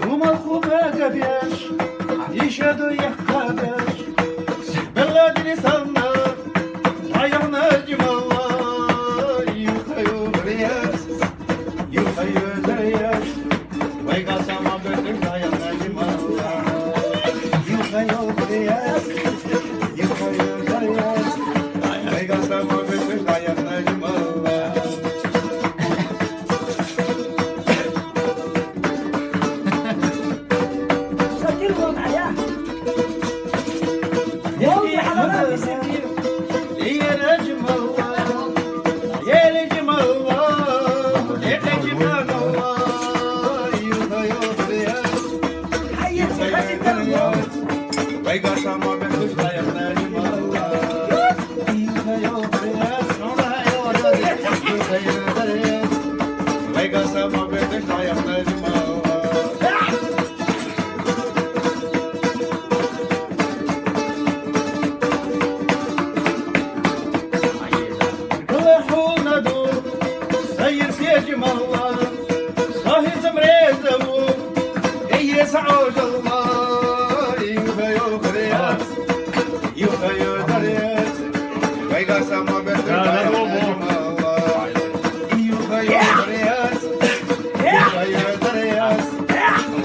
Suma kuma gabiaş, işedu yakabeş. Belladini sanna, ayağına cimalla. Yuhayu riyas, yuhayu deriyas. Vay gasama böldük ayağına cimalla. Yuhayu riyas, yuhayu deriyas. Vay gasama böldük ayağına cimalla. سجلهم معايا يا حضرات يسجلوا يا نجم الله يا نجم الله يا نجم الله يوها يوها رياض حياتي خليك اليوم ويقع سما بكوش يا نجم الله يوها يوها رياض يوها يوها رياض ويقع سما بكوش يا نجم الله روحونا دور سير سيجم الله صاحي تمريزه اي سعود الله يوها يوها رياض يوها يوها رياض ويقع سما بكوش يا نجم الله يوها يوها رياض يوها يوها رياض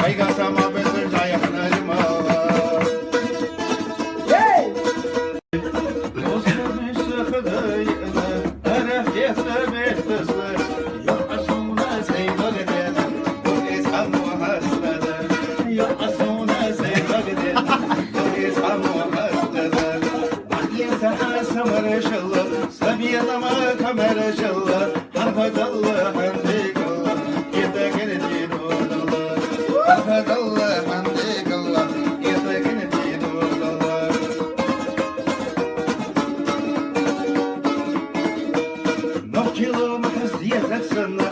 ويقع سما بكوش يا نجم الله Noch kilo محس ديتك سنة